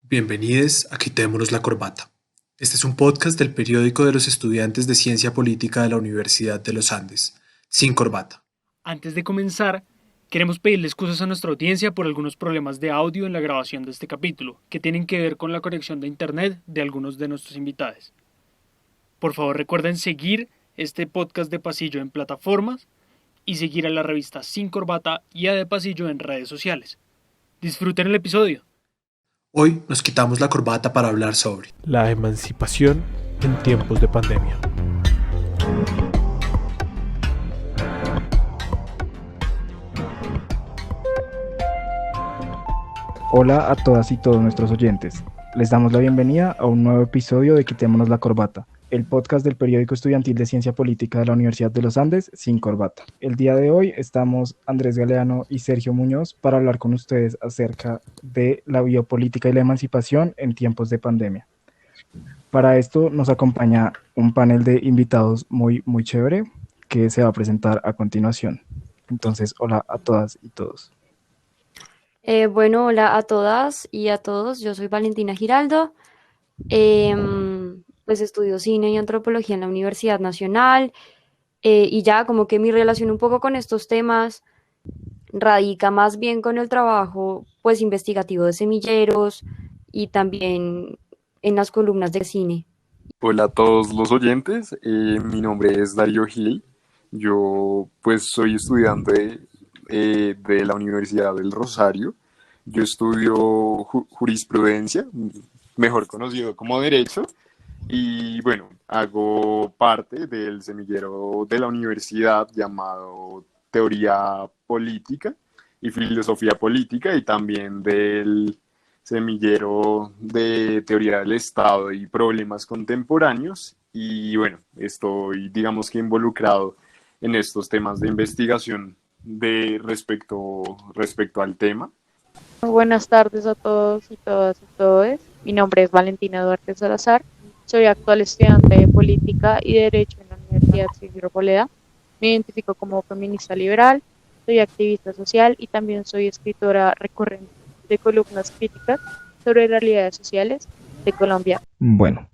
Bienvenidos a Quitémonos la Corbata. Este es un podcast del periódico de los estudiantes de Ciencia Política de la Universidad de los Andes, Sin Corbata. Antes de comenzar, queremos pedirle excusas a nuestra audiencia por algunos problemas de audio en la grabación de este capítulo, que tienen que ver con la conexión de internet de algunos de nuestros invitados. Por favor, recuerden seguir este podcast de Pasillo en plataformas y seguir a la revista Sin Corbata y a De Pasillo en redes sociales. Disfruten el episodio. Hoy nos quitamos la corbata para hablar sobre la emancipación en tiempos de pandemia. Hola a todas y todos nuestros oyentes. Les damos la bienvenida a un nuevo episodio de Quitémonos la Corbata, el podcast del periódico estudiantil de Ciencia Política de la Universidad de los Andes, Sin Corbata. El día de hoy estamos Andrés Galeano y Sergio Muñoz para hablar con ustedes acerca de la biopolítica y la emancipación en tiempos de pandemia. Para esto nos acompaña un panel de invitados muy chévere que se va a presentar a continuación. Entonces, hola a todas y todos. Hola a todas y a todos. Yo soy Valentina Giraldo. Pues estudio cine y antropología en la Universidad Nacional. Y ya como que mi relación un poco con estos temas radica más bien con el trabajo pues investigativo de semilleros y también en las columnas de cine. Hola a todos los oyentes, mi nombre es Darío Gil, yo pues soy estudiante de la Universidad del Rosario, yo estudio jurisprudencia, mejor conocido como derecho, y bueno, hago parte del semillero de la universidad llamado Teoría Política y Filosofía Política y también del semillero de Teoría del Estado y Problemas Contemporáneos. Y bueno, estoy, digamos que involucrado en estos temas de investigación respecto al tema. Buenas tardes a todos y todas y todes. Mi nombre es Valentina Duarte Salazar. Soy actual estudiante de Política y Derecho en la Universidad Silvio Poleda. Me identifico como feminista liberal, soy activista social y también soy escritora recurrente de columnas críticas sobre realidades sociales de Colombia. Bueno,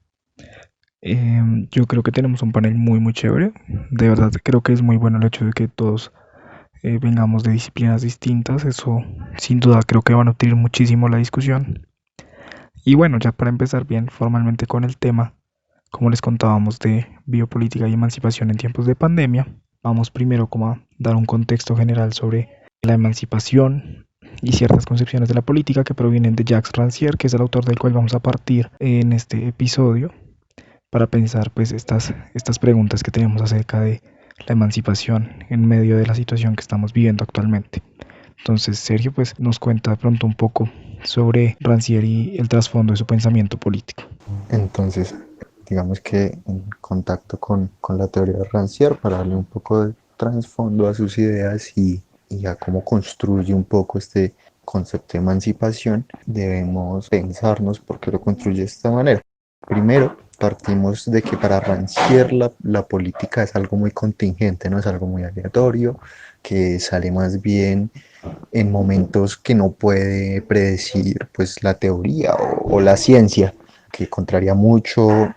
yo creo que tenemos un panel muy chévere. De verdad, creo que es muy bueno el hecho de que todos vengamos de disciplinas distintas. Eso, sin duda, creo que va a nutrir muchísimo la discusión. Y bueno, ya para empezar bien formalmente con el tema, como les contábamos de biopolítica y emancipación en tiempos de pandemia, vamos primero como a dar un contexto general sobre la emancipación y ciertas concepciones de la política que provienen de Jacques Rancière, que es el autor del cual vamos a partir en este episodio para pensar pues estas preguntas que tenemos acerca de la emancipación en medio de la situación que estamos viviendo actualmente. Entonces Sergio pues nos cuenta de pronto un poco sobre Rancière y el trasfondo de su pensamiento político. Entonces, digamos que en contacto con la teoría de Rancière para darle un poco de trasfondo a sus ideas y a cómo construye un poco este concepto de emancipación, debemos pensarnos por qué lo construye de esta manera. Primero, partimos de que para Rancière la política es algo muy contingente, no es algo muy aleatorio, que sale más bien en momentos que no puede predecir pues la teoría o la ciencia, que contraria mucho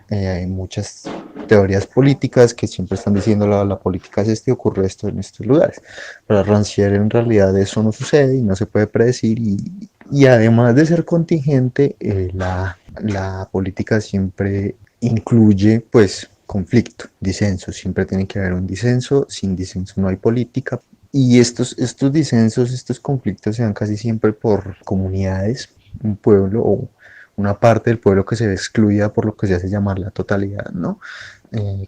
muchas teorías políticas que siempre están diciendo la política es esto y ocurre esto en estos lugares. Para Rancière en realidad eso no sucede y no se puede predecir y además de ser contingente, la política siempre incluye pues conflicto, disenso, siempre tiene que haber un disenso, sin disenso no hay política. Y estos disensos, estos conflictos se dan casi siempre por comunidades, un pueblo o una parte del pueblo que se ve excluida por lo que se hace llamar la totalidad, ¿no?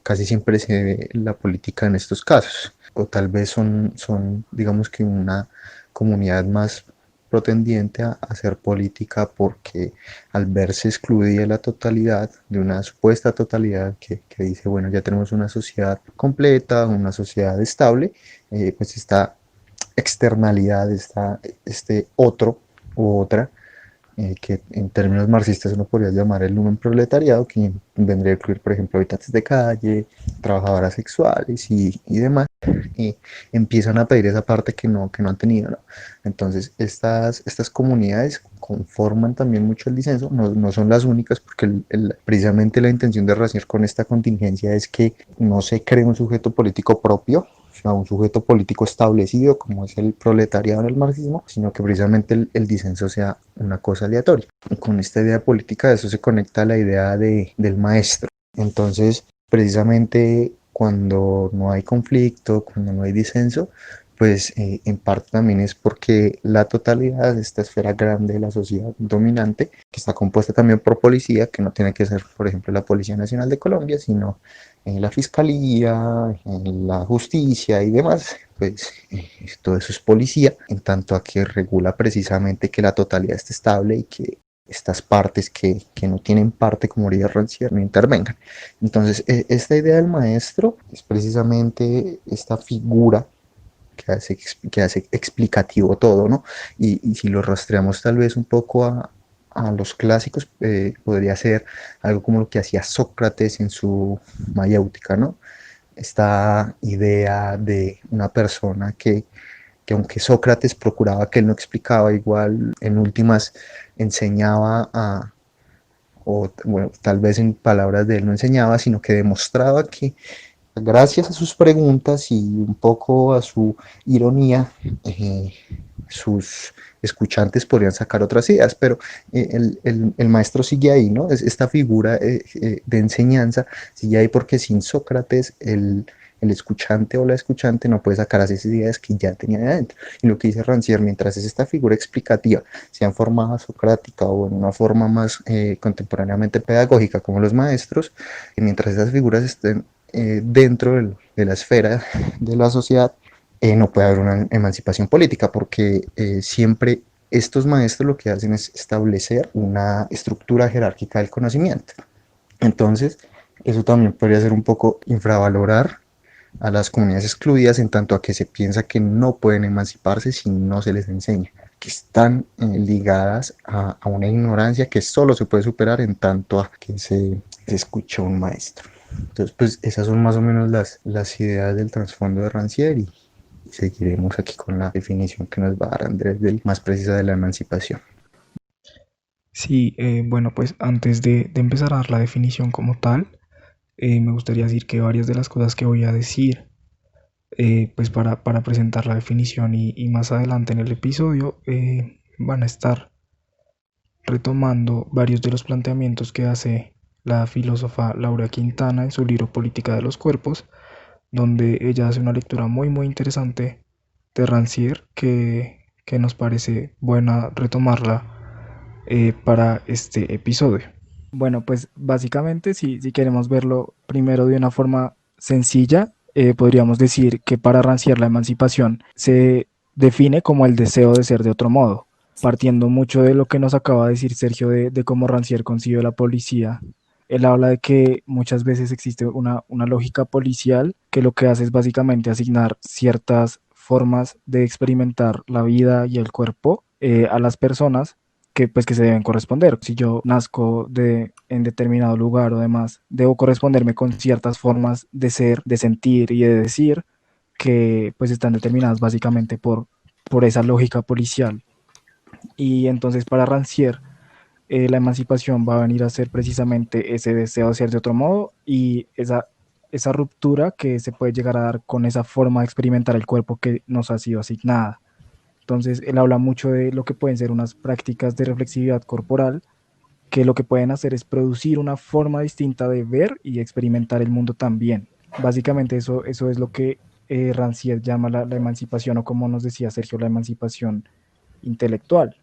Casi siempre se ve la política en estos casos, o tal vez son digamos que una comunidad más protendiente a hacer política porque al verse excluida la totalidad, de una supuesta totalidad que dice, bueno, ya tenemos una sociedad completa, una sociedad estable, pues esta externalidad, este otro u otra, que en términos marxistas uno podría llamar el numen proletariado, que vendría a incluir, por ejemplo, habitantes de calle, trabajadoras sexuales y demás, empiezan a pedir esa parte que no han tenido, ¿no? Entonces, estas comunidades conforman también mucho el disenso, no son las únicas, porque precisamente la intención de Rancière con esta contingencia es que no se cree un sujeto político propio, o sea, un sujeto político establecido como es el proletariado en el marxismo, sino que precisamente el disenso sea una cosa aleatoria. Y con esta idea política, eso se conecta a la idea del maestro. Entonces, precisamente cuando no hay conflicto, cuando no hay disenso, pues en parte también es porque la totalidad de esta esfera grande de la sociedad dominante, que está compuesta también por policía, que no tiene que ser, por ejemplo, la Policía Nacional de Colombia, sino la Fiscalía, la Justicia y demás, pues todo eso es policía, en tanto a que regula precisamente que la totalidad esté estable y que estas partes que no tienen parte, como diría Rancière, no intervengan. Entonces, esta idea del maestro es precisamente esta figura que hace explicativo todo, ¿no? Y si lo rastreamos tal vez un poco a los clásicos, podría ser algo como lo que hacía Sócrates en su Mayéutica, ¿no? Esta idea de una persona que aunque Sócrates procuraba que él no explicaba, igual en últimas enseñaba o bueno, tal vez en palabras de él no enseñaba, sino que demostraba que gracias a sus preguntas y un poco a su ironía, sus escuchantes podrían sacar otras ideas, pero el maestro sigue ahí, ¿no? Esta figura de enseñanza sigue ahí porque sin Sócrates el escuchante o la escuchante no puede sacar esas ideas que ya tenía de adentro. Y lo que dice Rancière, mientras es esta figura explicativa, sea en forma socrática o en una forma más contemporáneamente pedagógica como los maestros, mientras esas figuras estén dentro de la esfera de la sociedad, no puede haber una emancipación política, porque siempre estos maestros lo que hacen es establecer una estructura jerárquica del conocimiento. Entonces, eso también podría ser un poco infravalorar a las comunidades excluidas, en tanto a que se piensa que no pueden emanciparse si no se les enseña, que están ligadas a una ignorancia que solo se puede superar en tanto a que se escucha un maestro. Entonces, pues esas son más o menos las ideas del trasfondo de Rancière y seguiremos aquí con la definición que nos va a dar Andrés, más precisa de la emancipación. Sí, bueno, pues antes de empezar a dar la definición como tal, me gustaría decir que varias de las cosas que voy a decir, pues para presentar la definición y más adelante en el episodio, van a estar retomando varios de los planteamientos que hace la filósofa Laura Quintana en su libro Política de los Cuerpos, donde ella hace una lectura muy interesante de Rancière que nos parece buena retomarla para este episodio. Bueno, pues básicamente si queremos verlo primero de una forma sencilla, podríamos decir que para Rancière la emancipación se define como el deseo de ser de otro modo, partiendo mucho de lo que nos acaba de decir Sergio de cómo Rancière concibe la policía. Él habla de que muchas veces existe una lógica policial que lo que hace es básicamente asignar ciertas formas de experimentar la vida y el cuerpo a las personas que se deben corresponder. Si yo nazco en determinado lugar o demás, debo corresponderme con ciertas formas de ser, de sentir y de decir que pues están determinadas básicamente por esa lógica policial. Y entonces para Rancière, la emancipación va a venir a ser precisamente ese deseo de ser de otro modo y esa ruptura que se puede llegar a dar con esa forma de experimentar el cuerpo que nos ha sido asignada. Entonces, él habla mucho de lo que pueden ser unas prácticas de reflexividad corporal, que lo que pueden hacer es producir una forma distinta de ver y experimentar el mundo también. Básicamente eso es lo que Rancière llama la emancipación, o como nos decía Sergio, la emancipación intelectual.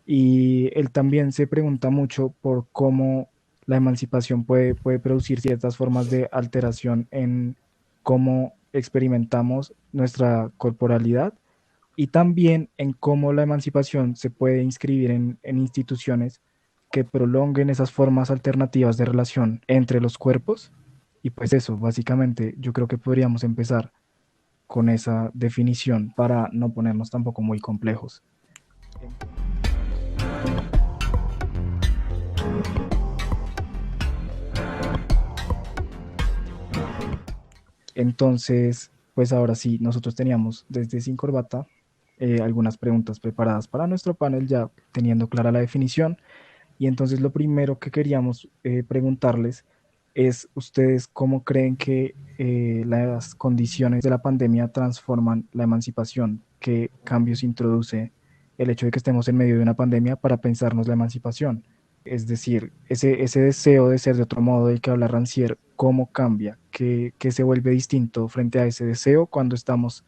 Y él también se pregunta mucho por cómo la emancipación puede producir ciertas formas de alteración en cómo experimentamos nuestra corporalidad y también en cómo la emancipación se puede inscribir en instituciones que prolonguen esas formas alternativas de relación entre los cuerpos. Y pues eso, básicamente yo creo que podríamos empezar con esa definición para no ponernos tampoco muy complejos. Entonces, pues ahora sí, nosotros teníamos desde Sin Corbata algunas preguntas preparadas para nuestro panel, ya teniendo clara la definición. Y entonces lo primero que queríamos preguntarles es, ¿ustedes cómo creen que las condiciones de la pandemia transforman la emancipación? ¿Qué cambios introduce el hecho de que estemos en medio de una pandemia para pensarnos la emancipación? Es decir, ese deseo de ser de otro modo del que habla Rancière, ¿cómo cambia? ¿Qué se vuelve distinto frente a ese deseo cuando estamos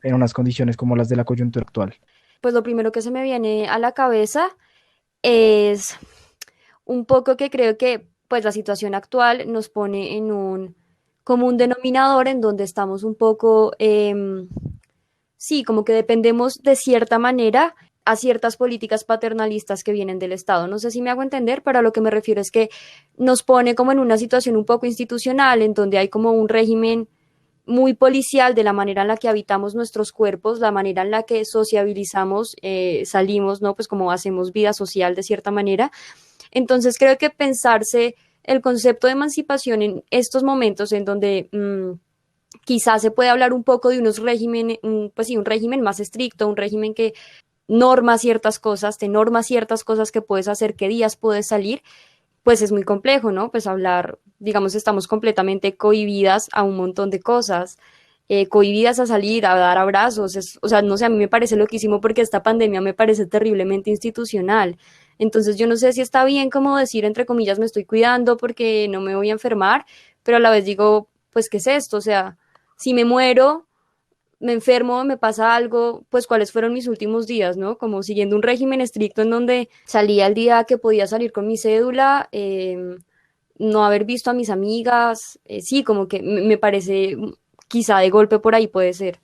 en unas condiciones como las de la coyuntura actual? Pues lo primero que se me viene a la cabeza es un poco que creo que pues la situación actual nos pone en un común denominador en donde estamos un poco, sí, como que dependemos de cierta manera a ciertas políticas paternalistas que vienen del Estado. No sé si me hago entender, pero a lo que me refiero es que nos pone como en una situación un poco institucional, en donde hay como un régimen muy policial de la manera en la que habitamos nuestros cuerpos, la manera en la que sociabilizamos, salimos, ¿no? Pues como hacemos vida social de cierta manera. Entonces creo que pensarse el concepto de emancipación en estos momentos en donde quizás se puede hablar un poco de unos régimen, pues sí, un régimen más estricto, un régimen que norma ciertas cosas, te norma ciertas cosas que puedes hacer, qué días puedes salir, pues es muy complejo, ¿no? Pues hablar, digamos, estamos completamente cohibidas a un montón de cosas, cohibidas a salir, a dar abrazos, o sea, no sé, a mí me parece loquísimo porque esta pandemia me parece terriblemente institucional. Entonces yo no sé si está bien como decir, entre comillas, me estoy cuidando porque no me voy a enfermar, pero a la vez digo, pues, ¿qué es esto? O sea, si me muero, me enfermo, me pasa algo, pues cuáles fueron mis últimos días, ¿no? Como siguiendo un régimen estricto en donde salía el día que podía salir con mi cédula, no haber visto a mis amigas, sí, como que me parece, quizá de golpe por ahí puede ser.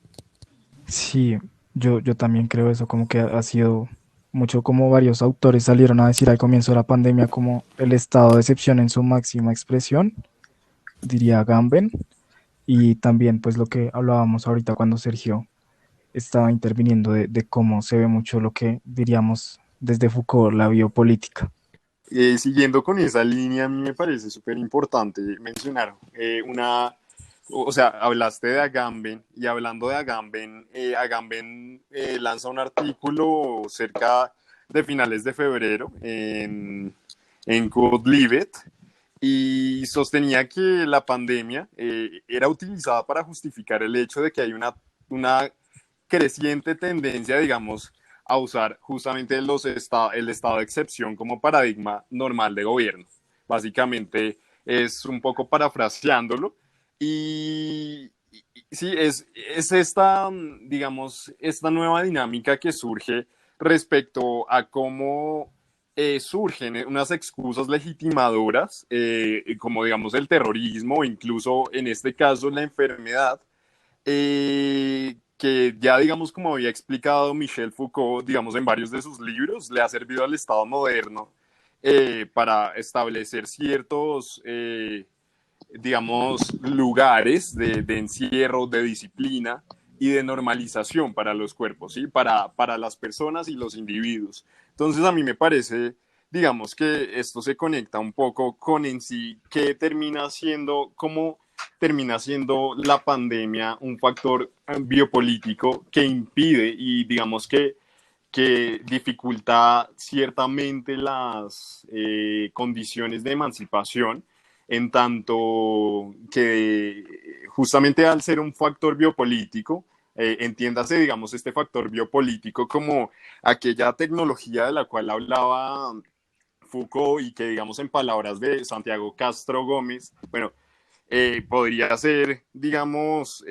Sí, yo también creo eso, como que ha sido mucho como varios autores salieron a decir al comienzo de la pandemia como el estado de excepción en su máxima expresión, diría Gamben, y también pues lo que hablábamos ahorita cuando Sergio estaba interviniendo de cómo se ve mucho lo que diríamos desde Foucault, la biopolítica. Siguiendo con esa línea, a mí me parece súper importante mencionar o sea, hablaste de Agamben y hablando de Agamben, Agamben lanza un artículo cerca de finales de febrero en Quodlibet y sostenía que la pandemia era utilizada para justificar el hecho de que hay una creciente tendencia, digamos, a usar justamente el estado de excepción como paradigma normal de gobierno. Básicamente es un poco parafraseándolo y sí, es esta, digamos, esta nueva dinámica que surge respecto a cómo surgen unas excusas legitimadoras, como digamos el terrorismo, incluso en este caso la enfermedad, que ya digamos como había explicado Michel Foucault, digamos en varios de sus libros, le ha servido al Estado moderno para establecer ciertos, digamos, lugares de encierro, de disciplina y de normalización para los cuerpos, ¿sí? Para las personas y los individuos. Entonces a mí me parece, digamos, que esto se conecta un poco con en sí qué termina siendo, cómo termina siendo la pandemia un factor biopolítico que impide y digamos que dificulta ciertamente las condiciones de emancipación, en tanto que justamente al ser un factor biopolítico, entiéndase, digamos, este factor biopolítico como aquella tecnología de la cual hablaba Foucault y que, digamos, en palabras de Santiago Castro Gómez, bueno, podría ser, digamos,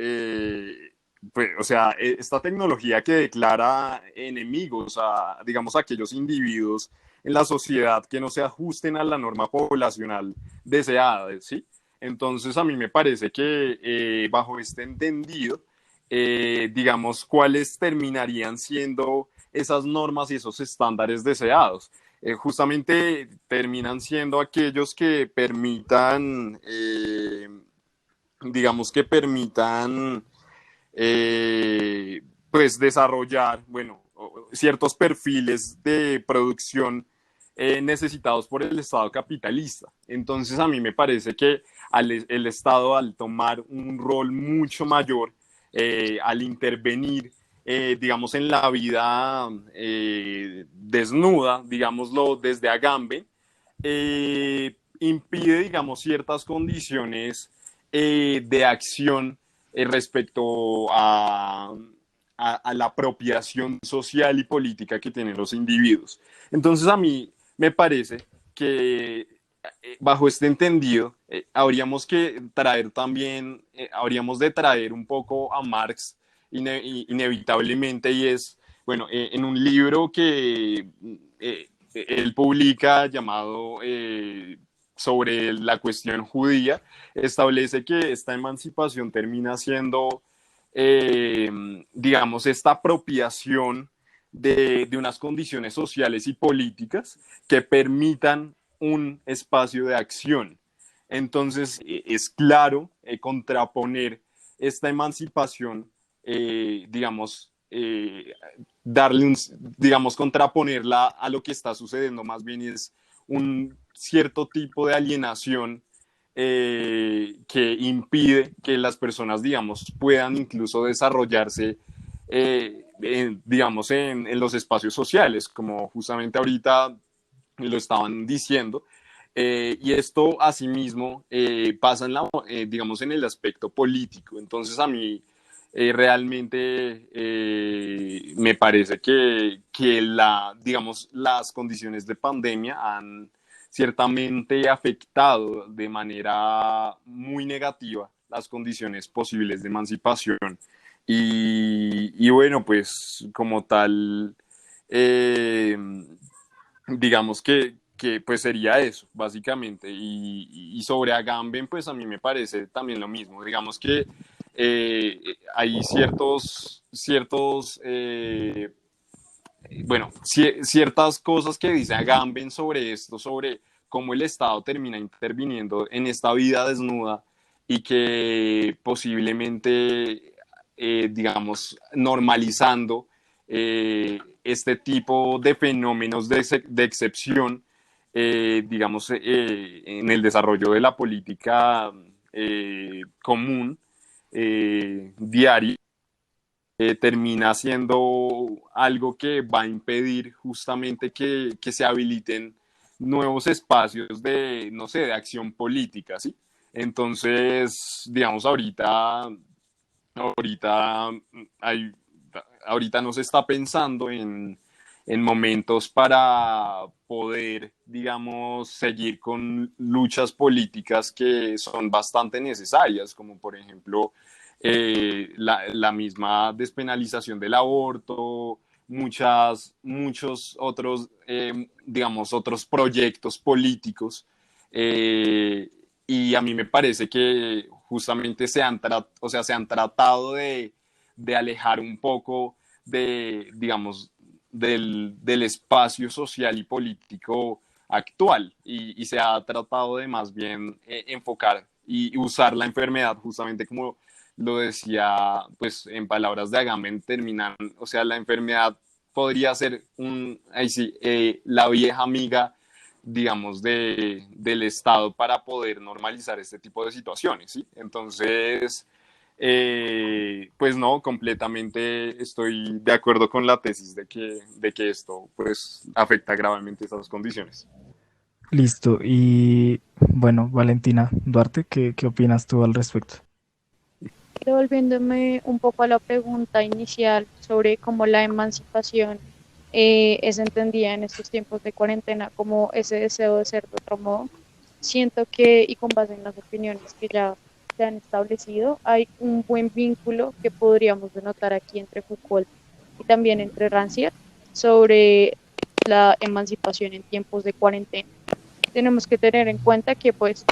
pues, o sea, esta tecnología que declara enemigos a, digamos, a aquellos individuos en la sociedad que no se ajusten a la norma poblacional deseada, ¿sí? Entonces, a mí me parece que bajo este entendido, digamos, cuáles terminarían siendo esas normas y esos estándares deseados. Justamente terminan siendo aquellos que permitan, digamos que permitan, pues desarrollar, bueno, ciertos perfiles de producción necesitados por el Estado capitalista. Entonces a mí me parece que el Estado, al tomar un rol mucho mayor, al intervenir, digamos, en la vida desnuda, digámoslo desde Agamben, impide, digamos, ciertas condiciones de acción respecto a la apropiación social y política que tienen los individuos. Entonces a mí me parece que bajo este entendido habríamos que traer también, habríamos de traer un poco a Marx inevitablemente, y es, bueno, en un libro que él publica llamado sobre la cuestión judía, establece que esta emancipación termina siendo, digamos, esta apropiación de unas condiciones sociales y políticas que permitan un espacio de acción. Entonces, es claro contraponer esta emancipación, digamos, digamos, contraponerla a lo que está sucediendo, más bien es un cierto tipo de alienación que impide que las personas, digamos, puedan incluso desarrollarse, digamos, en los espacios sociales, como justamente ahorita lo estaban diciendo. Y esto asimismo pasa digamos, en el aspecto político. Entonces a mí realmente me parece que digamos, las condiciones de pandemia han ciertamente afectado de manera muy negativa las condiciones posibles de emancipación. Y bueno, pues como tal, eh, digamos que pues sería eso, básicamente. Y sobre Agamben, pues a mí me parece también lo mismo. Digamos que hay ciertas cosas que dice Agamben sobre esto, sobre cómo el Estado termina interviniendo en esta vida desnuda y que posiblemente, digamos, normalizando este tipo de fenómenos de excepción, digamos, en el desarrollo de la política común, diaria, termina siendo algo que va a impedir justamente que se habiliten nuevos espacios de, no sé, de acción política, ¿sí? Entonces, digamos, ahorita, hay, ahorita no se está pensando en momentos para poder, digamos, seguir con luchas políticas que son bastante necesarias, como por ejemplo la misma despenalización del aborto, muchos otros, digamos, otros proyectos políticos. eh, y a mí me parece que justamente se han tratado de alejar un poco digamos, del espacio social y político actual, y se ha tratado de más bien enfocar y usar la enfermedad, justamente como lo decía, pues en palabras de Agamben, o sea, la enfermedad podría ser ahí sí, la vieja amiga, digamos, del Estado para poder normalizar este tipo de situaciones, ¿sí? Entonces, pues no, completamente estoy de acuerdo con la tesis de que esto, pues, afecta gravemente esas condiciones. Listo. Y bueno, Valentina Duarte, ¿qué opinas tú al respecto? Devolviéndome un poco a la pregunta inicial sobre cómo la emancipación es entendida en estos tiempos de cuarentena como ese deseo de ser de otro modo, siento que, y con base en las opiniones que ya se han establecido, hay un buen vínculo que podríamos denotar aquí entre Foucault y también entre Rancière sobre la emancipación en tiempos de cuarentena. Tenemos que tener en cuenta que, pues,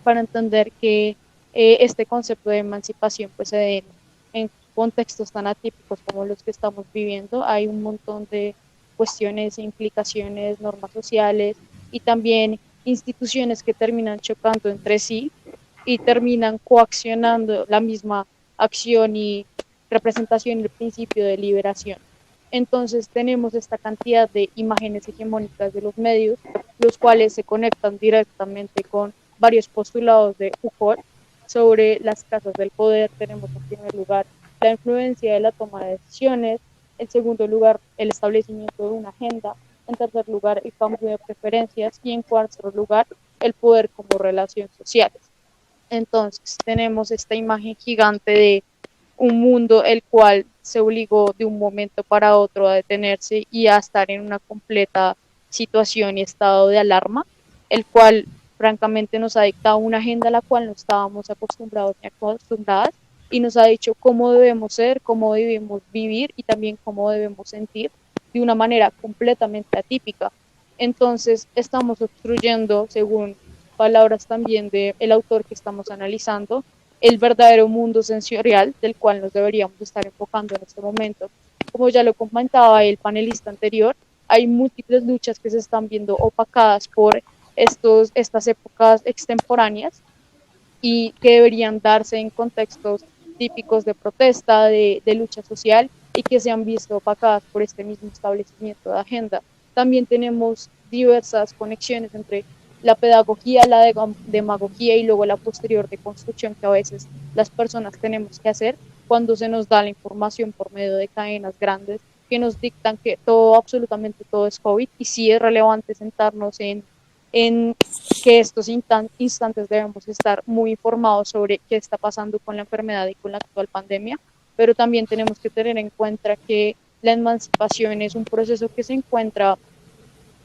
para entender que este concepto de emancipación pues se dé en contextos tan atípicos como los que estamos viviendo, hay un montón de cuestiones, implicaciones, normas sociales y también instituciones que terminan chocando entre sí y terminan coaccionando la misma acción y representación y el principio de liberación. Entonces tenemos esta cantidad de imágenes hegemónicas de los medios, los cuales se conectan directamente con varios postulados de Foucault sobre las casas del poder. Tenemos en primer lugar la influencia de la toma de decisiones, en segundo lugar el establecimiento de una agenda, en tercer lugar el cambio de preferencias y en cuarto lugar el poder como relaciones sociales. Entonces tenemos esta imagen gigante de un mundo el cual se obligó de un momento para otro a detenerse y a estar en una completa situación y estado de alarma, el cual francamente nos ha dictado una agenda a la cual no estábamos acostumbrados ni acostumbradas y nos ha dicho cómo debemos ser, cómo debemos vivir y también cómo debemos sentir de una manera completamente atípica. Entonces estamos obstruyendo, según palabras también del autor que estamos analizando, el verdadero mundo sensorial del cual nos deberíamos estar enfocando en este momento. Como ya lo comentaba el panelista anterior, hay múltiples luchas que se están viendo opacadas por estas épocas extemporáneas y que deberían darse en contextos típicos de protesta, de lucha social y que se han visto opacadas por este mismo establecimiento de agenda. También tenemos diversas conexiones entre la pedagogía, la demagogía y luego la posterior deconstrucción que a veces las personas tenemos que hacer cuando se nos da la información por medio de cadenas grandes que nos dictan que todo, absolutamente todo es COVID y sí es relevante sentarnos en que estos instantes debemos estar muy informados sobre qué está pasando con la enfermedad y con la actual pandemia, pero también tenemos que tener en cuenta que la emancipación es un proceso que se encuentra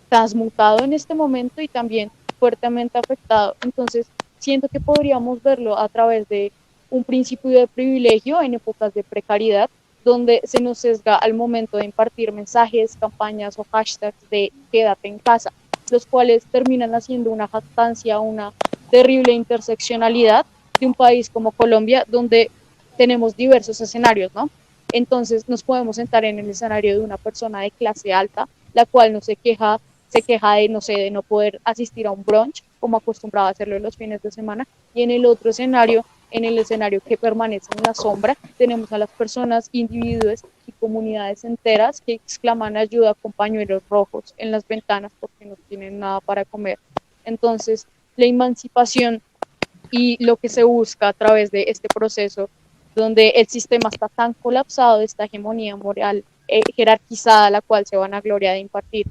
transmutado en este momento y también fuertemente afectado. Entonces, siento que podríamos verlo a través de un principio de privilegio en épocas de precariedad, donde se nos sesga al momento de impartir mensajes, campañas o hashtags de quédate en casa, los cuales terminan haciendo una jactancia, una terrible interseccionalidad de un país como Colombia, donde tenemos diversos escenarios, ¿no? Entonces nos podemos sentar en el escenario de una persona de clase alta, la cual no se queja de, no sé, de no poder asistir a un brunch, como acostumbraba a hacerlo en los fines de semana, y en el otro escenario, en el escenario que permanece en la sombra, tenemos a las personas, individuos y comunidades enteras que exclaman ayuda con pañuelos rojos en las ventanas porque no tienen nada para comer. Entonces, la emancipación y lo que se busca a través de este proceso, donde el sistema está tan colapsado de esta hegemonía moral jerarquizada, la cual se van a gloria de impartir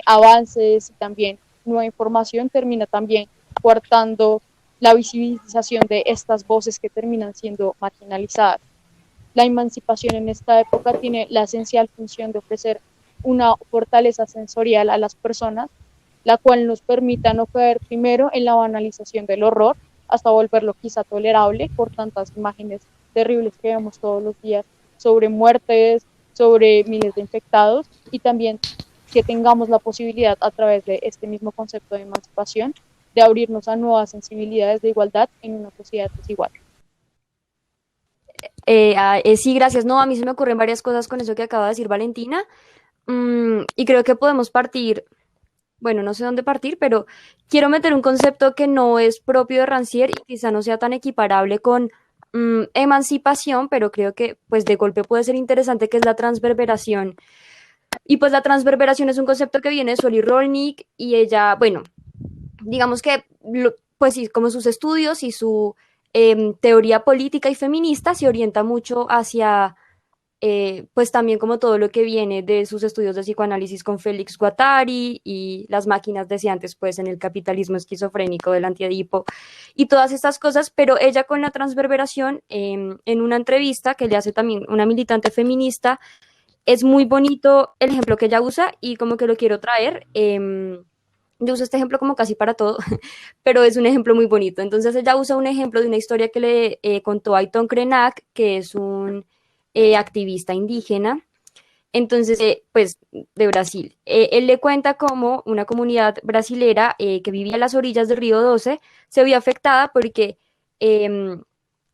avances y también nueva información, termina también coartando la visibilización de estas voces que terminan siendo marginalizadas. La emancipación en esta época tiene la esencial función de ofrecer una fortaleza sensorial a las personas, la cual nos permita no caer primero en la banalización del horror, hasta volverlo quizá tolerable por tantas imágenes terribles que vemos todos los días sobre muertes, sobre miles de infectados, y también que tengamos la posibilidad a través de este mismo concepto de emancipación de abrirnos a nuevas sensibilidades de igualdad en una sociedad desigual. Sí, gracias. No, a mí se me ocurren varias cosas con eso que acaba de decir Valentina. Y creo que podemos partir, bueno, no sé dónde partir, pero quiero meter un concepto que no es propio de Rancière y quizá no sea tan equiparable con emancipación, pero creo que pues de golpe puede ser interesante, que es la transverberación. Y pues la transverberación es un concepto que viene de Solly Rolnick y ella, bueno, digamos que pues sí, como sus estudios y su teoría política y feminista se orienta mucho hacia pues también como todo lo que viene de sus estudios de psicoanálisis con Félix Guattari y las máquinas deseantes pues en el capitalismo esquizofrénico del antiedipo y todas estas cosas, pero ella con la transverberación en una entrevista que le hace también una militante feminista, es muy bonito el ejemplo que ella usa y como que lo quiero traer. Yo uso este ejemplo como casi para todo, pero es un ejemplo muy bonito. Entonces ella usa un ejemplo de una historia que le contó Ayton Krenak, que es un activista indígena, entonces, pues, de Brasil. Él le cuenta cómo una comunidad brasilera que vivía a las orillas del río 12 se vio afectada porque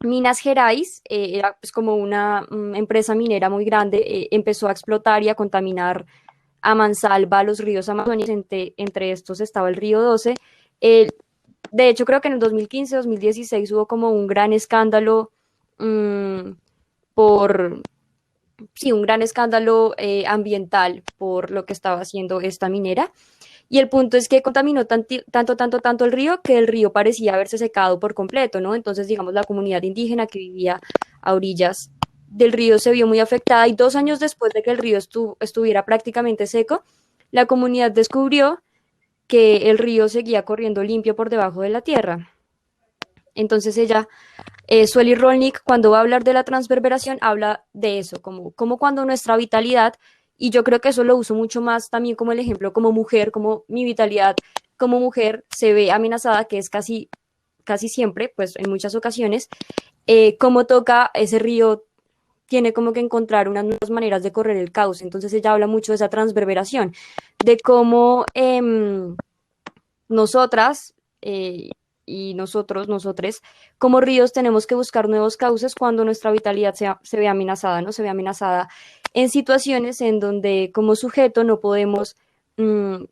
Minas Gerais, era pues como una empresa minera muy grande, empezó a explotar y a contaminar a mansalva los ríos amazónicos, entre estos estaba el río 12. Eh, de hecho, creo que en el 2015-2016 hubo como un gran escándalo por sí, un gran escándalo ambiental por lo que estaba haciendo esta minera. Y el punto es que contaminó tanto el río que el río parecía haberse secado por completo, ¿no? Entonces, digamos, la comunidad indígena que vivía a orillas del río se vio muy afectada y 2 años después de que el río estuviera prácticamente seco, la comunidad descubrió que el río seguía corriendo limpio por debajo de la tierra. Entonces ella, Sueli Rolnik, cuando va a hablar de la transverberación, habla de eso, como cuando nuestra vitalidad, y yo creo que eso lo uso mucho más también como el ejemplo como mujer, como mi vitalidad como mujer se ve amenazada, que es casi siempre, pues en muchas ocasiones, cómo toca ese río tiene como que encontrar unas nuevas maneras de correr el cauce. Entonces ella habla mucho de esa transverberación, de cómo nosotras y nosotres, como ríos tenemos que buscar nuevos cauces cuando nuestra vitalidad se ve amenazada, ¿no? Se ve amenazada en situaciones en donde como sujeto no podemos, mm,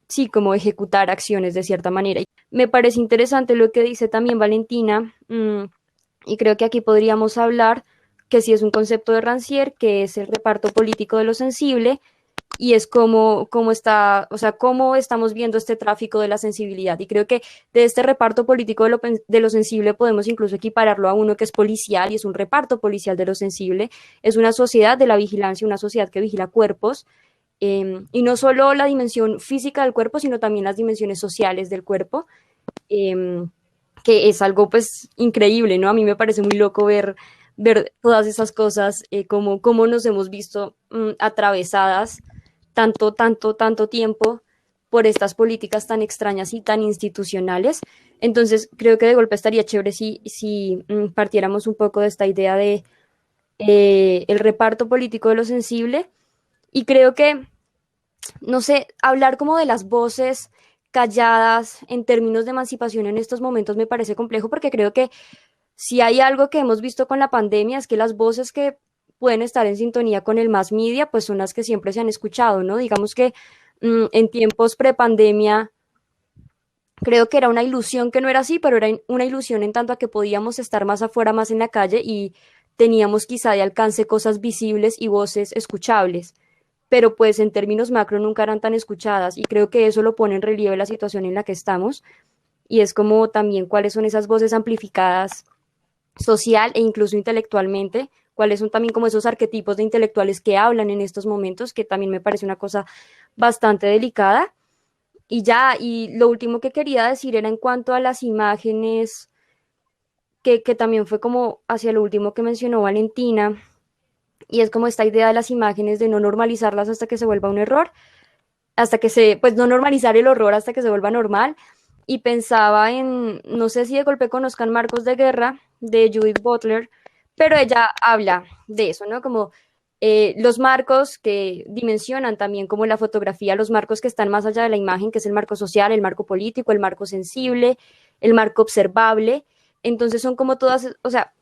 sí, como ejecutar acciones de cierta manera. Me parece interesante lo que dice también Valentina, y creo que aquí podríamos hablar que sí es un concepto de Rancière, que es el reparto político de lo sensible, y es cómo está, o sea, cómo estamos viendo este tráfico de la sensibilidad. Y creo que de este reparto político de lo sensible podemos incluso equipararlo a uno que es policial y es un reparto policial de lo sensible. Es una sociedad de la vigilancia, una sociedad que vigila cuerpos, y no solo la dimensión física del cuerpo, sino también las dimensiones sociales del cuerpo, eh, que es algo pues increíble, ¿no? A mí me parece muy loco ver todas esas cosas, cómo nos hemos visto atravesadas tanto tiempo por estas políticas tan extrañas y tan institucionales. Entonces, creo que de golpe estaría chévere si partiéramos un poco de esta idea de el reparto político de lo sensible. Y creo que, no sé, hablar como de las voces calladas en términos de emancipación en estos momentos me parece complejo porque creo que si hay algo que hemos visto con la pandemia es que las voces que pueden estar en sintonía con el mass media, pues son las que siempre se han escuchado, ¿no? Digamos que en tiempos prepandemia creo que era una ilusión que no era así, pero era una ilusión en tanto a que podíamos estar más afuera, más en la calle y teníamos quizá de alcance cosas visibles y voces escuchables, pero pues en términos macro nunca eran tan escuchadas y creo que eso lo pone en relieve la situación en la que estamos y es como también cuáles son esas voces amplificadas social e incluso intelectualmente, cuáles son también como esos arquetipos de intelectuales que hablan en estos momentos, que también me parece una cosa bastante delicada. Y ya, y lo último que quería decir era en cuanto a las imágenes, que también fue como hacia lo último que mencionó Valentina, y es como esta idea de las imágenes de no normalizarlas hasta que se vuelva un error, pues no normalizar el horror hasta que se vuelva normal, y pensaba en, no sé si de golpe conozcan Marcos de Guerra, de Judith Butler, pero ella habla de eso, ¿no? Como los marcos que dimensionan también como la fotografía, los marcos que están más allá de la imagen, que es el marco social, el marco político, el marco sensible, el marco observable. Entonces son como todas, o sea,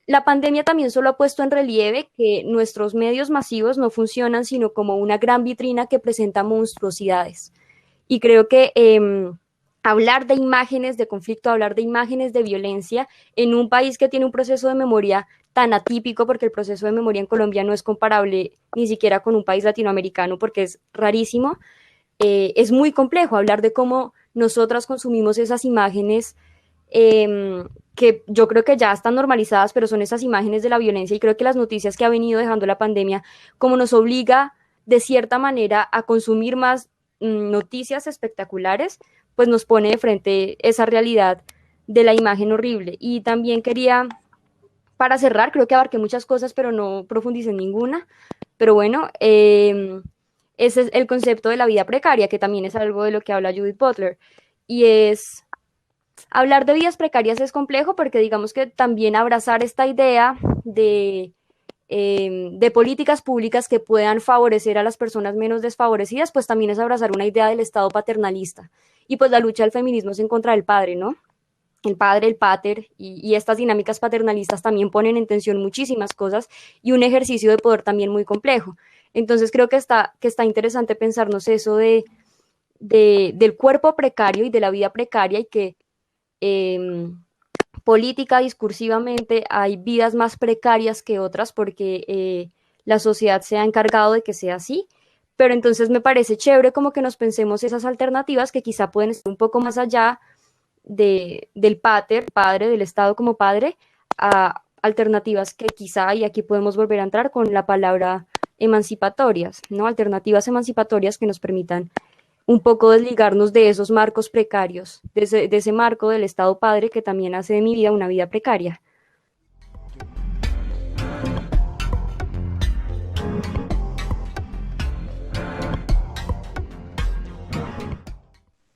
la pandemia también solo ha puesto en relieve que nuestros medios masivos no funcionan sino como una gran vitrina que presenta monstruosidades. Y creo que hablar de imágenes de conflicto, hablar de imágenes de violencia en un país que tiene un proceso de memoria tan atípico, porque el proceso de memoria en Colombia no es comparable ni siquiera con un país latinoamericano, porque es rarísimo, es muy complejo hablar de cómo nosotras consumimos esas imágenes que yo creo que ya están normalizadas, pero son esas imágenes de la violencia y creo que las noticias que ha venido dejando la pandemia como nos obliga de cierta manera a consumir más noticias espectaculares, pues nos pone de frente esa realidad de la imagen horrible. Y también quería, para cerrar, creo que abarqué muchas cosas, pero no profundicé en ninguna, pero bueno, ese es el concepto de la vida precaria, que también es algo de lo que habla Judith Butler, y es hablar de vidas precarias es complejo porque digamos que también abrazar esta idea de políticas públicas que puedan favorecer a las personas menos desfavorecidas, pues también es abrazar una idea del Estado paternalista. Y pues la lucha del feminismo es en contra del padre, ¿no? El padre, el pater, y estas dinámicas paternalistas también ponen en tensión muchísimas cosas y un ejercicio de poder también muy complejo. Entonces creo que está interesante pensarnos eso del cuerpo precario y de la vida precaria y que política, discursivamente, hay vidas más precarias que otras porque la sociedad se ha encargado de que sea así, pero entonces me parece chévere como que nos pensemos esas alternativas que quizá pueden estar un poco más allá del padre, del Estado como padre, a alternativas que quizá, y aquí podemos volver a entrar con la palabra emancipatorias, ¿no? Alternativas emancipatorias que nos permitan un poco desligarnos de esos marcos precarios, de ese marco del Estado padre que también hace de mi vida una vida precaria.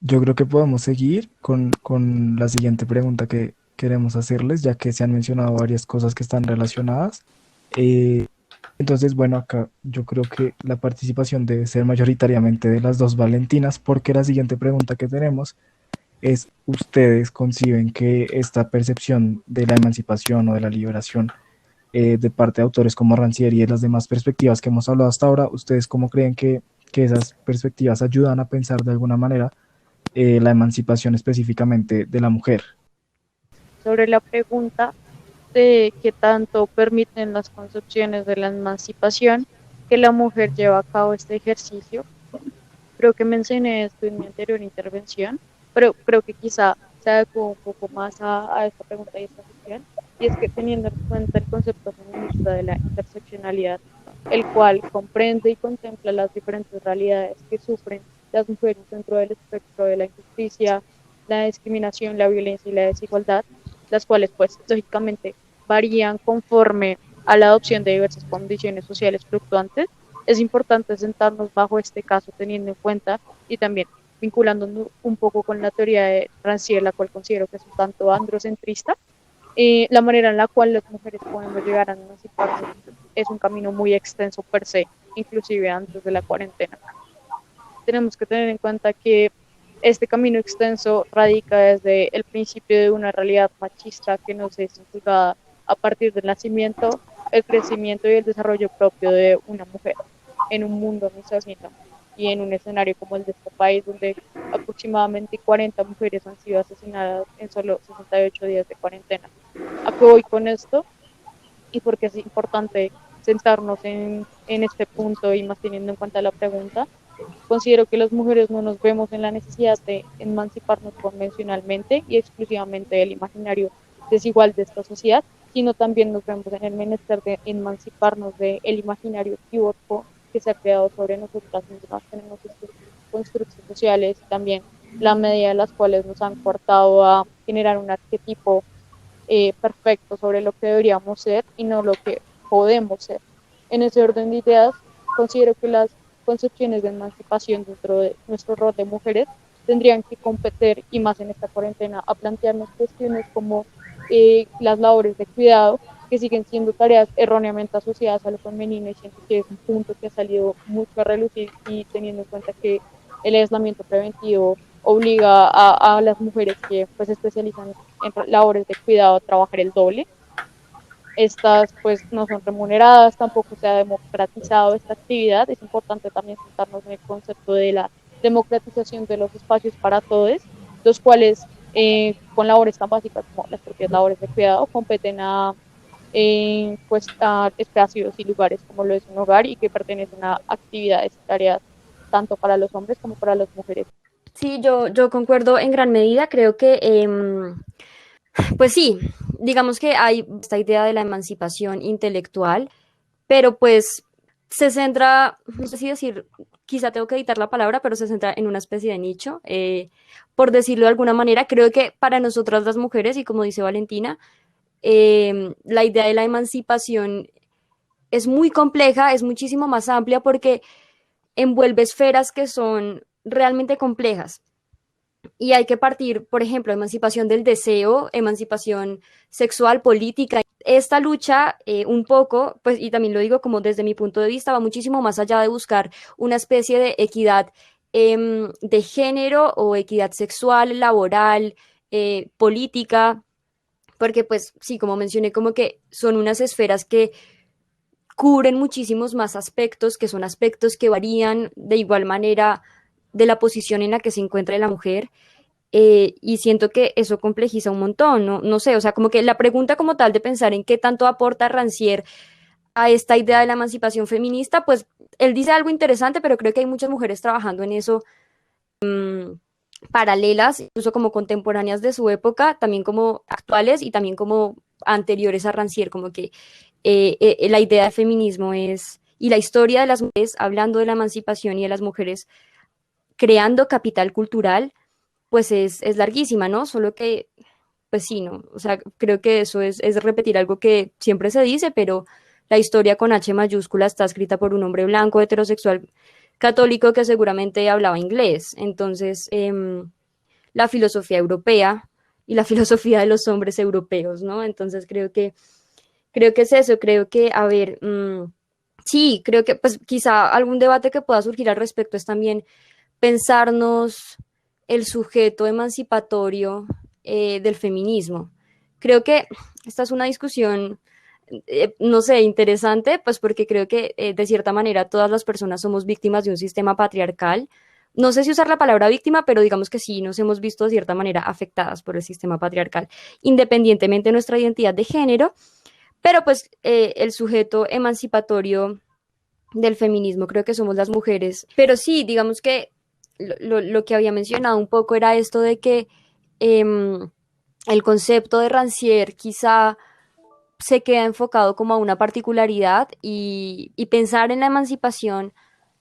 Yo creo que podemos seguir con la siguiente pregunta que queremos hacerles, ya que se han mencionado varias cosas que están relacionadas. Eh, entonces, bueno, acá yo creo que la participación debe ser mayoritariamente de las dos Valentinas, porque la siguiente pregunta que tenemos es, ¿ustedes conciben que esta percepción de la emancipación o de la liberación de parte de autores como Rancière y de las demás perspectivas que hemos hablado hasta ahora, ustedes cómo creen que esas perspectivas ayudan a pensar de alguna manera la emancipación específicamente de la mujer? Sobre la pregunta de qué tanto permiten las concepciones de la emancipación que la mujer lleva a cabo este ejercicio, creo que mencioné esto en mi anterior intervención, pero creo que quizá se adecua un poco más a esta pregunta y esta cuestión, y es que teniendo en cuenta el concepto feminista de la interseccionalidad, el cual comprende y contempla las diferentes realidades que sufren las mujeres dentro del espectro de la injusticia, la discriminación, la violencia y la desigualdad, las cuales pues lógicamente varían conforme a la adopción de diversas condiciones sociales fluctuantes, es importante sentarnos bajo este caso teniendo en cuenta y también vinculándonos un poco con la teoría de Rancière, la cual considero que es un tanto androcentrista, la manera en la cual las mujeres podemos llegar a emanciparnos es un camino muy extenso per se, inclusive antes de la cuarentena. Tenemos que tener en cuenta que este camino extenso radica desde el principio de una realidad machista que nos es inculcada a partir del nacimiento, el crecimiento y el desarrollo propio de una mujer en un mundo misógino y en un escenario como el de este país, donde aproximadamente 40 mujeres han sido asesinadas en solo 68 días de cuarentena. ¿A qué voy con esto? Y porque es importante sentarnos en este punto y más teniendo en cuenta la pregunta, considero que las mujeres no nos vemos en la necesidad de emanciparnos convencionalmente y exclusivamente del imaginario desigual de esta sociedad, sino también nos vemos en el menester de emanciparnos del imaginario equívoco que se ha creado sobre nosotras mismas. Tenemos estos constructos sociales y también la medida de las cuales nos han cortado a generar un arquetipo perfecto sobre lo que deberíamos ser y no lo que podemos ser. En ese orden de ideas, considero que las concepciones de emancipación dentro de nuestro rol de mujeres tendrían que competir, y más en esta cuarentena, a plantearnos cuestiones como las labores de cuidado, que siguen siendo tareas erróneamente asociadas a lo femenino, y siento que es un punto que ha salido mucho a relucir, y teniendo en cuenta que el aislamiento preventivo obliga a las mujeres que pues, se especializan en labores de cuidado a trabajar el doble. Estas pues no son remuneradas, tampoco se ha democratizado esta actividad. Es importante también sentarnos en el concepto de la democratización de los espacios para todos, los cuales con labores tan básicas como las propias labores de cuidado competen pues, a espacios y lugares como lo es un hogar y que pertenecen a actividades y tareas tanto para los hombres como para las mujeres. Sí, yo concuerdo en gran medida, creo que pues sí, digamos que hay esta idea de la emancipación intelectual, pero pues se centra, no sé si decir, quizá tengo que editar la palabra, pero se centra en una especie de nicho, por decirlo de alguna manera. Creo que para nosotras las mujeres, y como dice Valentina, la idea de la emancipación es muy compleja, es muchísimo más amplia porque envuelve esferas que son realmente complejas. Y hay que partir, por ejemplo, emancipación del deseo, emancipación sexual, política. Esta lucha, un poco, pues, y también lo digo como desde mi punto de vista, va muchísimo más allá de buscar una especie de equidad de género o equidad sexual, laboral, política, porque pues sí, como mencioné, como que son unas esferas que cubren muchísimos más aspectos, que son aspectos que varían de igual manera de la posición en la que se encuentra la mujer, y siento que eso complejiza un montón, no sé, o sea, como que la pregunta como tal de pensar en qué tanto aporta Rancière a esta idea de la emancipación feminista, pues él dice algo interesante, pero creo que hay muchas mujeres trabajando en eso, paralelas, incluso como contemporáneas de su época, también como actuales y también como anteriores a Rancière, como que la idea del feminismo es, y la historia de las mujeres, hablando de la emancipación y de las mujeres creando capital cultural, pues es larguísima, ¿no? Solo que, pues sí, ¿no? O sea, creo que eso es repetir algo que siempre se dice, pero la historia con H mayúscula está escrita por un hombre blanco, heterosexual, católico que seguramente hablaba inglés. Entonces, la filosofía europea y la filosofía de los hombres europeos, ¿no? Entonces creo que es eso, creo que, a ver, sí, creo que pues quizá algún debate que pueda surgir al respecto es también pensarnos el sujeto emancipatorio del feminismo. Creo que esta es una discusión, no sé, interesante, pues porque creo que de cierta manera todas las personas somos víctimas de un sistema patriarcal. No sé si usar la palabra víctima, pero digamos que sí nos hemos visto de cierta manera afectadas por el sistema patriarcal, independientemente de nuestra identidad de género, pero pues el sujeto emancipatorio del feminismo creo que somos las mujeres. Pero sí, digamos que lo que había mencionado un poco era esto de que el concepto de Rancière quizá se queda enfocado como a una particularidad y pensar en la emancipación,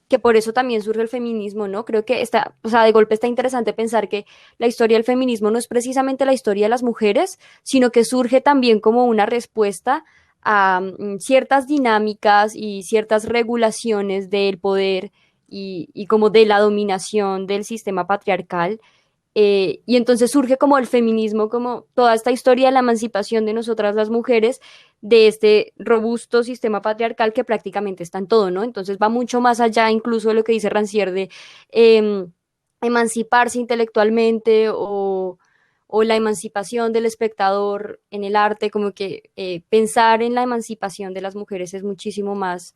que por eso también surge el feminismo, ¿no? Creo que está, o sea, de golpe está interesante pensar que la historia del feminismo no es precisamente la historia de las mujeres, sino que surge también como una respuesta a ciertas dinámicas y ciertas regulaciones del poder y como de la dominación del sistema patriarcal. Y entonces surge como el feminismo, como toda esta historia de la emancipación de nosotras las mujeres, de este robusto sistema patriarcal que prácticamente está en todo, ¿no? Entonces va mucho más allá incluso de lo que dice Rancière de eh, emanciparse intelectualmente o la emancipación del espectador en el arte, como que pensar en la emancipación de las mujeres es muchísimo más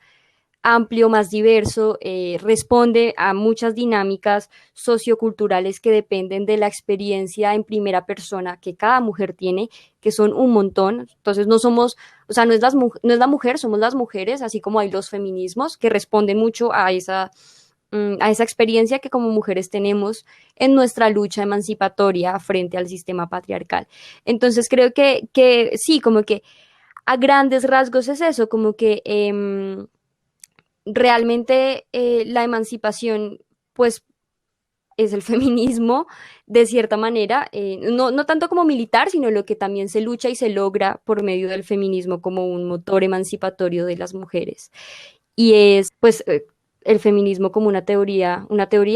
amplio, más diverso, responde a muchas dinámicas socioculturales que dependen de la experiencia en primera persona que cada mujer tiene, que son un montón. Entonces no somos, o sea, no es la mujer, somos las mujeres, así como hay los feminismos que responden mucho a esa experiencia que como mujeres tenemos en nuestra lucha emancipatoria frente al sistema patriarcal. Entonces creo que sí, como que a grandes rasgos es eso, como que realmente la emancipación, pues, es el feminismo, de cierta manera, no tanto como militar, sino lo que también se lucha y se logra por medio del feminismo como un motor emancipatorio de las mujeres. Y es, pues, el feminismo como una teoría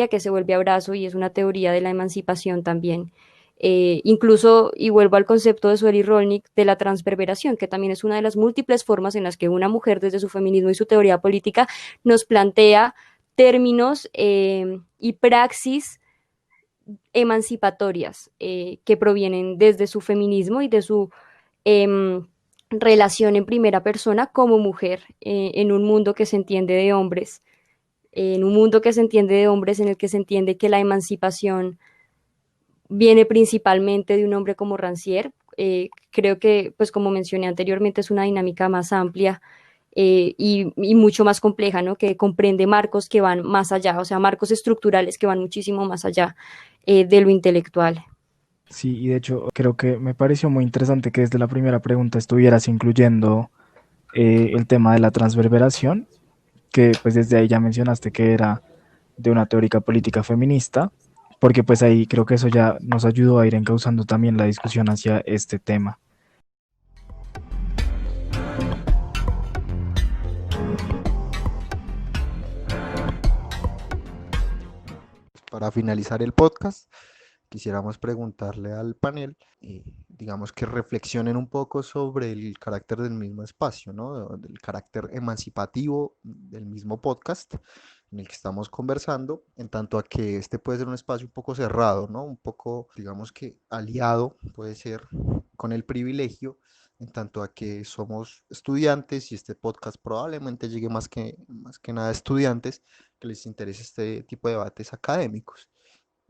que se vuelve abrazo y es una teoría de la emancipación también. Incluso, y vuelvo al concepto de Sueli Rolnik, de la transverberación, que también es una de las múltiples formas en las que una mujer desde su feminismo y su teoría política nos plantea términos y praxis emancipatorias que provienen desde su feminismo y de su eh, relación en primera persona como mujer en un mundo que se entiende de hombres, en un mundo que se entiende de hombres en el que se entiende que la emancipación viene principalmente de un hombre como Rancière. Creo que, pues como mencioné anteriormente, es una dinámica más amplia y mucho más compleja, ¿no? Que comprende marcos que van más allá, o sea, marcos estructurales que van muchísimo más allá de lo intelectual. Sí, y de hecho creo que me pareció muy interesante que desde la primera pregunta estuvieras incluyendo el tema de la transverberación, que pues desde ahí ya mencionaste que era de una teórica política feminista, porque pues ahí creo que eso ya nos ayudó a ir encauzando también la discusión hacia este tema. Para finalizar el podcast, quisiéramos preguntarle al panel, digamos que reflexionen un poco sobre el carácter del mismo espacio, ¿no? Del carácter emancipativo del mismo podcast en el que estamos conversando, en tanto a que este puede ser un espacio un poco cerrado, ¿no? Un poco, digamos que aliado puede ser con el privilegio, en tanto a que somos estudiantes y este podcast probablemente llegue más que nada a estudiantes que les interese este tipo de debates académicos.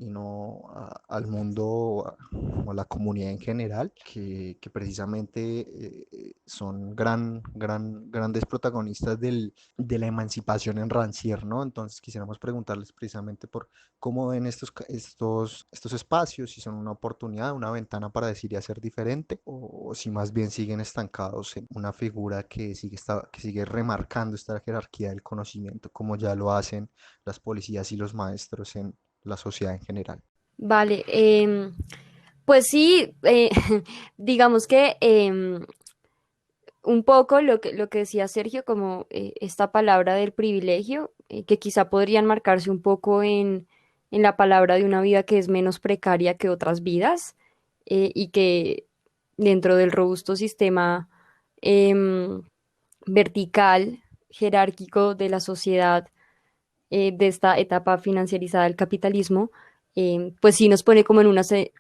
y no al mundo o a la comunidad en general, que precisamente son grandes protagonistas de la emancipación en Rancière, ¿no? Entonces quisiéramos preguntarles precisamente por cómo ven estos espacios, si son una oportunidad, una ventana para decir y hacer diferente, o si más bien siguen estancados en una figura que sigue remarcando esta jerarquía del conocimiento, como ya lo hacen las policías y los maestros en la sociedad en general. Vale, pues sí, digamos que un poco lo que decía Sergio, como esta palabra del privilegio, que quizá podrían marcarse un poco en la palabra de una vida que es menos precaria que otras vidas, y que dentro del robusto sistema em, vertical, jerárquico de la sociedad, de esta etapa financiarizada del capitalismo, pues sí nos pone como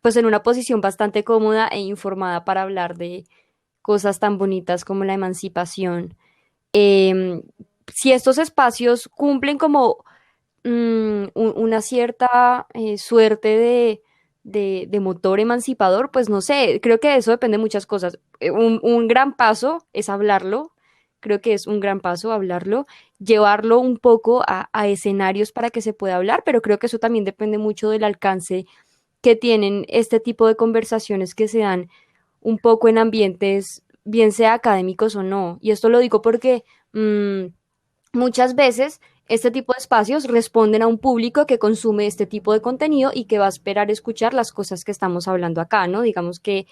pues en una posición bastante cómoda e informada para hablar de cosas tan bonitas como la emancipación. Em, si estos espacios cumplen como una cierta suerte de motor emancipador, pues no sé, creo que de eso depende de muchas cosas. Un gran paso es hablarlo, creo que es un gran paso hablarlo, llevarlo un poco a escenarios para que se pueda hablar, pero creo que eso también depende mucho del alcance que tienen este tipo de conversaciones que se dan un poco en ambientes, bien sea académicos o no. Y esto lo digo porque muchas veces este tipo de espacios responden a un público que consume este tipo de contenido y que va a esperar escuchar las cosas que estamos hablando acá, ¿no? Digamos que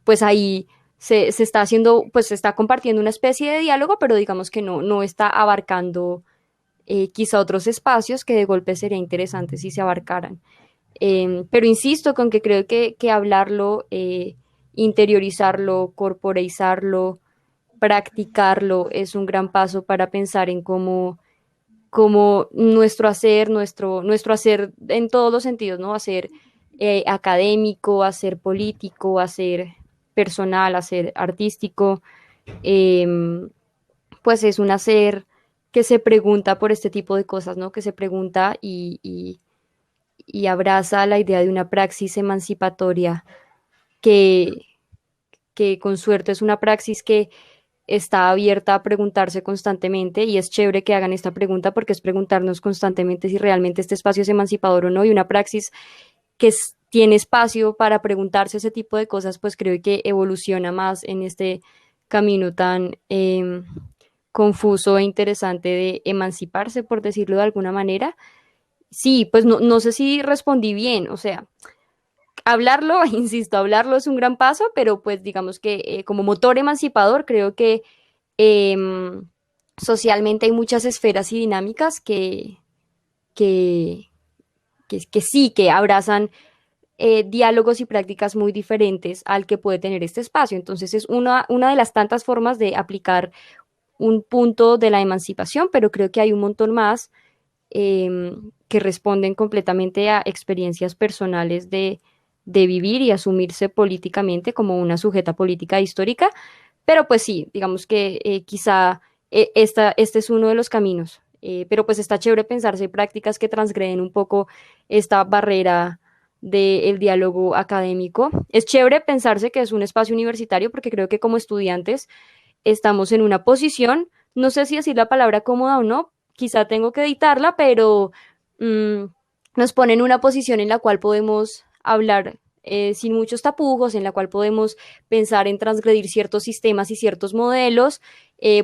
pues ahí se está haciendo, pues se está compartiendo una especie de diálogo, pero digamos que no está abarcando quizá otros espacios que de golpe sería interesante si se abarcaran. Pero insisto con que creo que hablarlo, interiorizarlo, corporeizarlo, practicarlo es un gran paso para pensar en cómo nuestro hacer en todos los sentidos, ¿no? Hacer académico, hacer político, hacer personal, hacer artístico, eh, pues es un hacer que se pregunta por este tipo de cosas, ¿no? Que se pregunta y abraza la idea de una praxis emancipatoria que, que con suerte es una praxis que está abierta a preguntarse constantemente y es chévere que hagan esta pregunta porque es preguntarnos constantemente si realmente este espacio es emancipador o no y una praxis que tiene espacio para preguntarse ese tipo de cosas, pues creo que evoluciona más en este camino tan confuso e interesante de emanciparse, por decirlo de alguna manera. Sí, pues no sé si respondí bien, o sea, hablarlo, insisto, hablarlo es un gran paso, pero pues digamos que como motor emancipador creo que eh, socialmente hay muchas esferas y dinámicas que, que sí, que abrazan diálogos y prácticas muy diferentes al que puede tener este espacio. Entonces es una de las tantas formas de aplicar un punto de la emancipación, pero creo que hay un montón más que responden completamente a experiencias personales de vivir y asumirse políticamente como una sujeta política histórica, pero pues sí, digamos que quizá este es uno de los caminos, pero pues está chévere pensarse en prácticas que transgreden un poco esta barrera del diálogo académico. Es chévere pensarse que es un espacio universitario porque creo que como estudiantes estamos en una posición, no sé si decir la palabra cómoda o no, quizá tengo que editarla, pero mmm, nos pone en una posición en la cual podemos hablar sin muchos tapujos, en la cual podemos pensar en transgredir ciertos sistemas y ciertos modelos,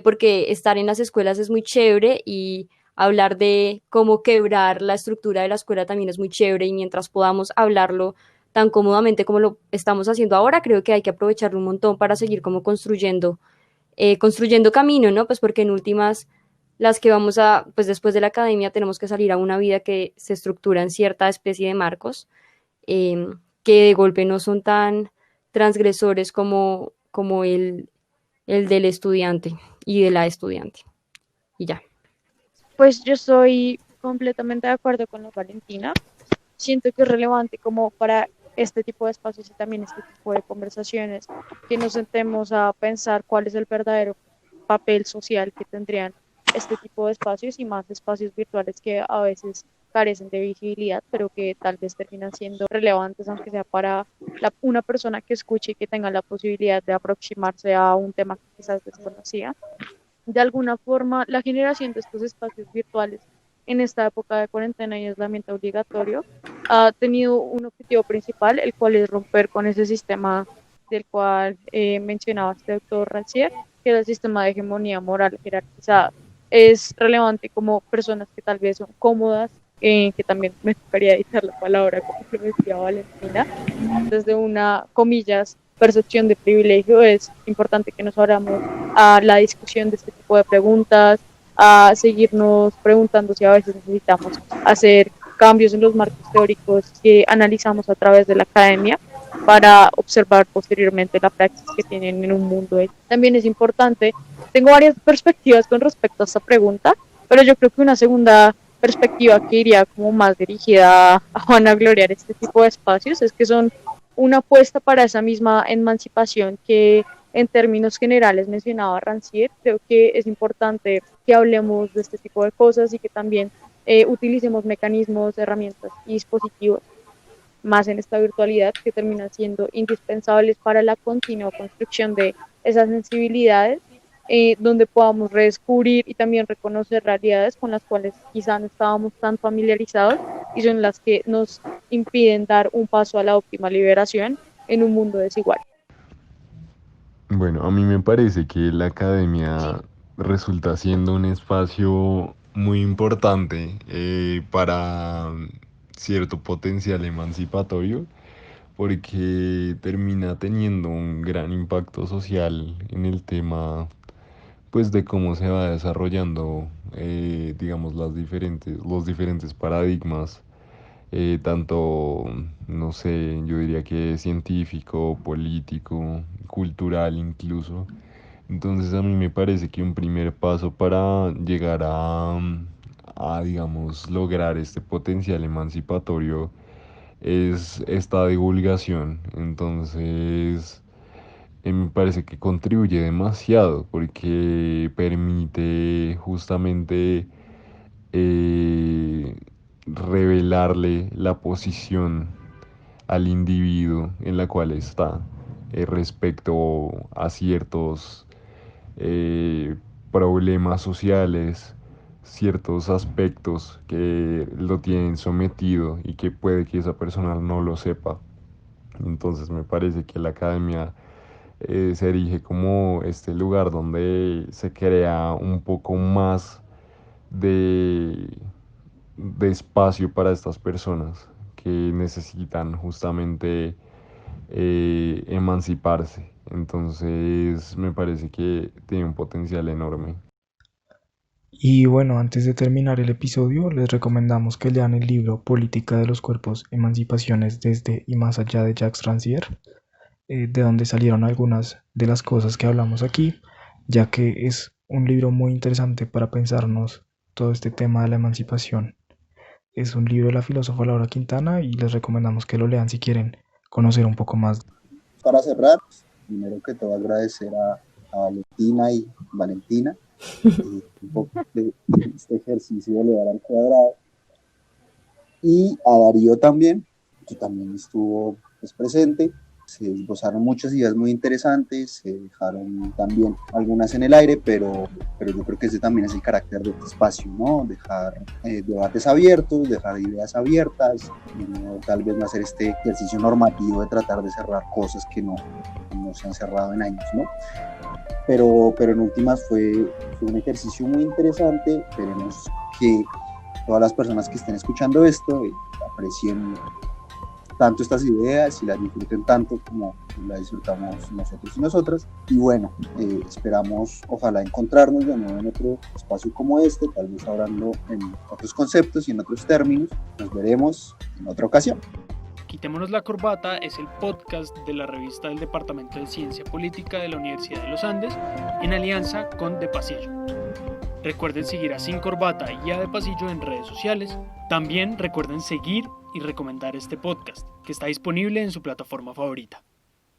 porque estar en las escuelas es muy chévere y hablar de cómo quebrar la estructura de la escuela también es muy chévere y mientras podamos hablarlo tan cómodamente como lo estamos haciendo ahora, creo que hay que aprovecharlo un montón para seguir como construyendo camino, ¿no? Pues porque en últimas las que vamos pues después de la academia tenemos que salir a una vida que se estructura en cierta especie de marcos, eh, que de golpe no son tan transgresores como el del estudiante y de la estudiante. Y ya. Pues yo estoy completamente de acuerdo con la Valentina. Siento que es relevante como para este tipo de espacios y también este tipo de conversaciones que nos sentemos a pensar cuál es el verdadero papel social que tendrían este tipo de espacios y más espacios virtuales que a veces carecen de visibilidad, pero que tal vez terminan siendo relevantes, aunque sea para una persona que escuche y que tenga la posibilidad de aproximarse a un tema que quizás desconocía. De alguna forma, la generación de estos espacios virtuales en esta época de cuarentena y aislamiento obligatorio ha tenido un objetivo principal, el cual es romper con ese sistema del cual mencionaba este doctor Rancière, que es el sistema de hegemonía moral jerarquizada. Es relevante como personas que tal vez son cómodas, que también me tocaría editar la palabra, como lo decía Valentina, desde una, comillas, percepción de privilegio. Es importante que nos abramos a la discusión de este tipo de preguntas, a seguirnos preguntando si a veces necesitamos hacer cambios en los marcos teóricos que analizamos a través de la academia para observar posteriormente la praxis que tienen en un mundo. También es importante, tengo varias perspectivas con respecto a esta pregunta, pero yo creo que una segunda perspectiva que iría como más dirigida a vanagloriar este tipo de espacios es que son una apuesta para esa misma emancipación que en términos generales mencionaba Rancière. Creo que es importante que hablemos de este tipo de cosas y que también utilicemos mecanismos, herramientas y dispositivos más en esta virtualidad que terminan siendo indispensables para la continua construcción de esas sensibilidades, donde podamos redescubrir y también reconocer realidades con las cuales quizá no estábamos tan familiarizados y son las que nos impiden dar un paso a la óptima liberación en un mundo desigual. Bueno, a mí me parece que la academia resulta siendo un espacio muy importante para cierto potencial emancipatorio, porque termina teniendo un gran impacto social en el tema, pues, de cómo se va desarrollando, digamos, los diferentes paradigmas, tanto, no sé, yo diría que científico, político, cultural incluso. Entonces a mí me parece que un primer paso para llegar a, digamos, lograr este potencial emancipatorio es esta divulgación. Entonces, me parece que contribuye demasiado porque permite justamente eh, revelarle la posición al individuo en la cual está respecto a ciertos eh, problemas sociales, ciertos aspectos que lo tienen sometido y que puede que esa persona no lo sepa. Entonces me parece que la academia se erige como este lugar donde se crea un poco más de, de espacio para estas personas que necesitan justamente emanciparse. Entonces me parece que tiene un potencial enorme. Y bueno, antes de terminar el episodio, les recomendamos que lean el libro Política de los Cuerpos, Emancipaciones desde y más allá de Jacques Rancière, de donde salieron algunas de las cosas que hablamos aquí, ya que es un libro muy interesante para pensarnos todo este tema de la emancipación. Es un libro de la filósofa Laura Quintana y les recomendamos que lo lean si quieren conocer un poco más. Para cerrar, primero que todo agradecer a Valentina y Valentina un poco de este ejercicio de elevar al cuadrado, y a Darío también, que también estuvo presente. Se esbozaron muchas ideas muy interesantes, se dejaron también algunas en el aire, pero yo creo que ese también es el carácter de este espacio, ¿no? Dejar debates abiertos, dejar ideas abiertas, no, tal vez no hacer este ejercicio normativo de tratar de cerrar cosas que no se han cerrado en años, ¿no? Pero en últimas fue un ejercicio muy interesante. Esperemos que todas las personas que estén escuchando esto aprecien tanto estas ideas y las disfruten tanto como las disfrutamos nosotros y nosotras. Y bueno, esperamos ojalá encontrarnos de nuevo en otro espacio como este, tal vez hablando en otros conceptos y en otros términos. Nos veremos en otra ocasión. Quitémonos la corbata es el podcast de la revista del Departamento de Ciencia Política de la Universidad de los Andes en alianza con De Pasillo. Recuerden seguir a Sin Corbata y a De Pasillo en redes sociales. También recuerden seguir y recomendar este podcast, que está disponible en su plataforma favorita.